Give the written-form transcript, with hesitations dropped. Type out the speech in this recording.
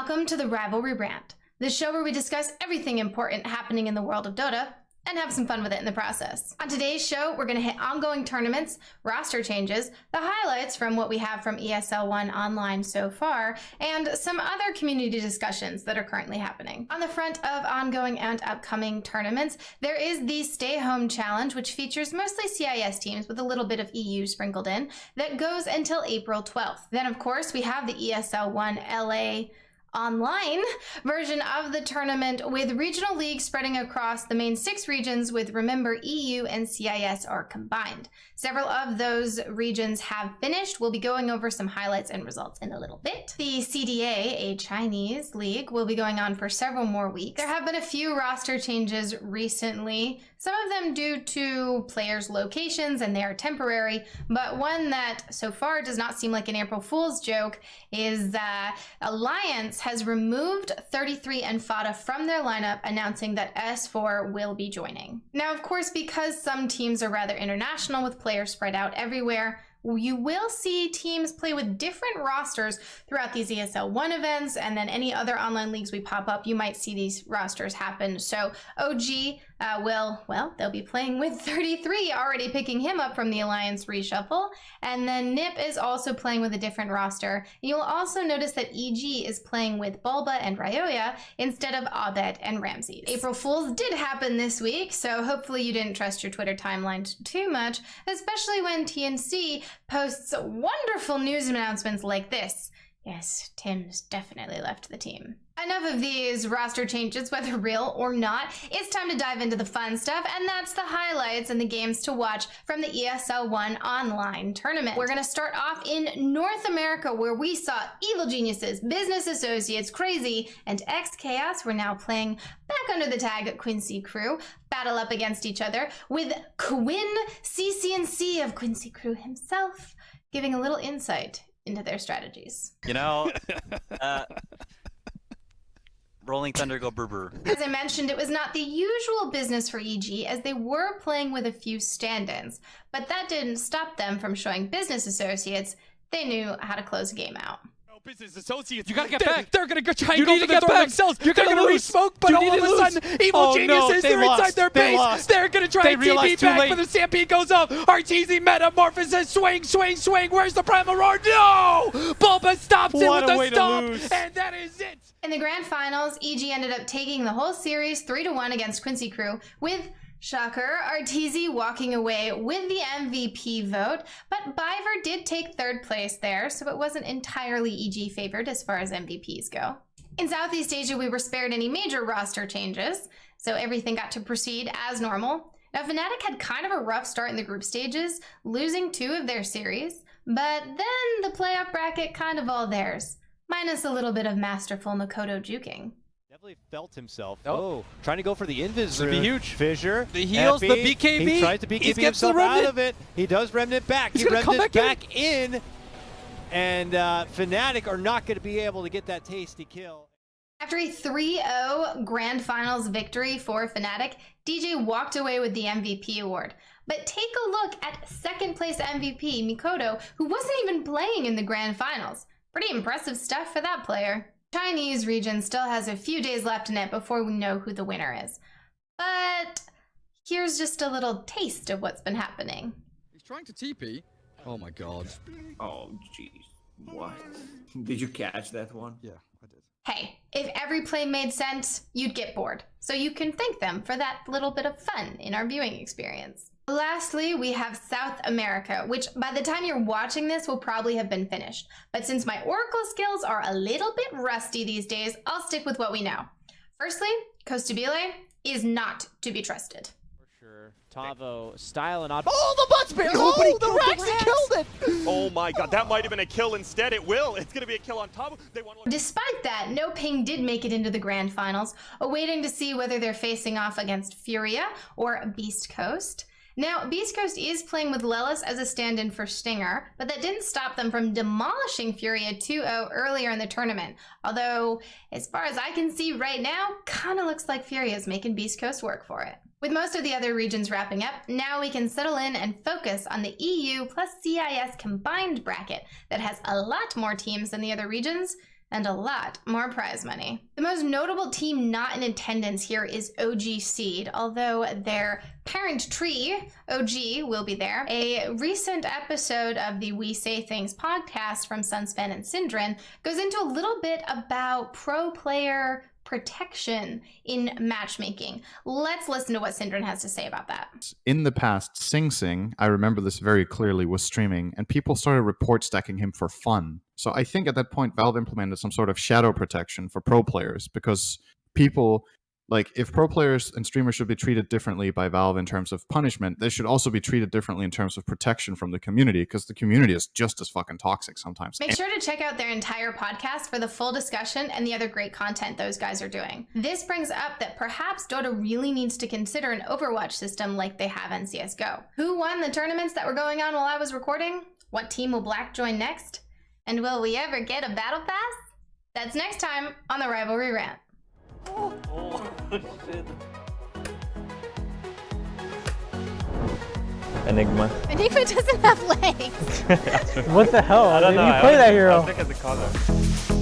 welcome to the Rivalry Rant, the show where we discuss everything important happening in the world of Dota and have some fun with it in the process. On today's show, we're going to hit ongoing tournaments, roster changes, the highlights from what we have from ESL One Online so far, and some other community discussions that are currently happening. On the front of ongoing and upcoming tournaments, there is the Stay Home Challenge, which features mostly CIS teams with a little bit of EU sprinkled in, that goes until April 12th. Then, of course, we have the ESL One LA online version of the tournament with regional leagues spreading across the main 6 regions with, remember, EU and CIS are combined. Several of those regions have finished. We'll be going over some highlights and results in a little bit. The CDA, a Chinese league, will be going on for several more weeks. There have been a few roster changes recently, some of them due to players' locations and they are temporary, but one that so far does not seem like an April Fool's joke is Alliance has removed 33 and Fada from their lineup, announcing that S4 will be joining. Now, of course, because some teams are rather international with players spread out everywhere, you will see teams play with different rosters throughout these ESL One events, and then any other online leagues we pop up, you might see these rosters happen. So OG they'll be playing with 33, already picking him up from the Alliance reshuffle, and then Nip is also playing with a different roster. You'll also notice that EG is playing with Bulba and Ryoya instead of Abed and Ramses. April Fools did happen this week, so hopefully you didn't trust your Twitter timeline too much, especially when TNC posts wonderful news announcements like this. Yes, Tim's definitely left the team. Enough of these roster changes, whether real or not. It's time to dive into the fun stuff, and that's the highlights and the games to watch from the ESL One Online Tournament. We're gonna start off in North America, where we saw Evil Geniuses, Business Associates, Crazy, and X-Chaos were now playing back under the tag Quincy Crew, battle up against each other, with Quinn, CCnC of Quincy Crew himself, giving a little insight into their strategies. You know, Rolling Thunder go brr brr. As I mentioned, it was not the usual business for EG, as they were playing with a few stand-ins, but that didn't stop them from showing Business Associates they knew how to close a game out. Business Associates, you gotta get back. They're gonna go try and You go need for to the get throne back. themselves. You're They're gonna lose. resmoke, but You all need of to a lose. sudden, Evil Oh, no, Geniuses, they they're inside lost. their They base. lost. They're gonna try They and realized TP too back, late. but the Stampede goes up. RTZ Metamorphosis, swing, swing, swing. Where's the Primal Roar? No! Bulba stops it What with a way a to stomp, lose. and that is it. In the grand finals, EG ended up taking the whole series 3-1 against Quincy Crew, with, shocker, RTZ walking away with the MVP vote, but Biver did take 3rd place there, so it wasn't entirely EG favored as far as MVPs go. In Southeast Asia, we were spared any major roster changes, so everything got to proceed as normal. Now, Fnatic had kind of a rough start in the group stages, losing 2 of their series, but then the playoff bracket kind of all theirs, minus a little bit of masterful Mikoto juking. Definitely felt himself. Oh, trying to go for the invis Would be rune. huge. Fissure. The heals, the Epi, BKB. He tries to He BKB gets the himself out remnant. of it. He does remnant back. He's He gonna come remnant back in. And Fnatic are not going to be able to get that tasty kill. After a 3-0 Grand Finals victory for Fnatic, DJ walked away with the MVP award. But take a look at 2nd place MVP Mikoto, who wasn't even playing in the Grand Finals. Pretty impressive stuff for that player. Chinese region still has a few days left in it before we know who the winner is. But here's just a little taste of what's been happening. He's trying to TP. Oh my god. Oh, jeez. What? Did you catch that one? Yeah, I did. Hey, if every play made sense, you'd get bored. So you can thank them for that little bit of fun in our viewing experience. Lastly, we have South America, which by the time you're watching this will probably have been finished. But since my Oracle skills are a little bit rusty these days, I'll stick with what we know. Firstly, Costabile is not to be trusted. For sure. Tavo, style and odd. Oh, the butt spear! Nobody Oh, the Raxi killed it! Oh my god, that might have been a kill instead. It will. It's gonna be a kill on top. They want to. Despite that, No Ping did make it into the grand finals, awaiting to see whether they're facing off against Furia or Beast Coast. Now, Beast Coast is playing with Lelis as a stand-in for Stinger, but that didn't stop them from demolishing Furia 2-0 earlier in the tournament. Although, as far as I can see right now, kinda looks like Furia's making Beast Coast work for it. With most of the other regions wrapping up, now we can settle in and focus on the EU plus CIS combined bracket that has a lot more teams than the other regions, and a lot more prize money. The most notable team not in attendance here is OG Seed, although their parent tree, OG, will be there. A recent episode of the We Say Things podcast from Sunspan and Syndrin goes into a little bit about pro player protection in matchmaking. Let's listen to what Syndrin has to say about that. In the past, CCnC, I remember this very clearly, was streaming, and people started report stacking him for fun. So I think at that point, Valve implemented some sort of shadow protection for pro players, because people, like, if pro players and streamers should be treated differently by Valve in terms of punishment, they should also be treated differently in terms of protection from the community, because the community is just as fucking toxic sometimes. Make sure to check out their entire podcast for the full discussion and the other great content those guys are doing. This brings up that perhaps Dota really needs to consider an Overwatch system like they have in CSGO. Who won the tournaments that were going on while I was recording? What team will Black join next? And will we ever get a battle pass? That's next time on the Rivalry Rant. Enigma. Enigma doesn't have legs. What the hell? I don't know. You play that hero. I think it's a color.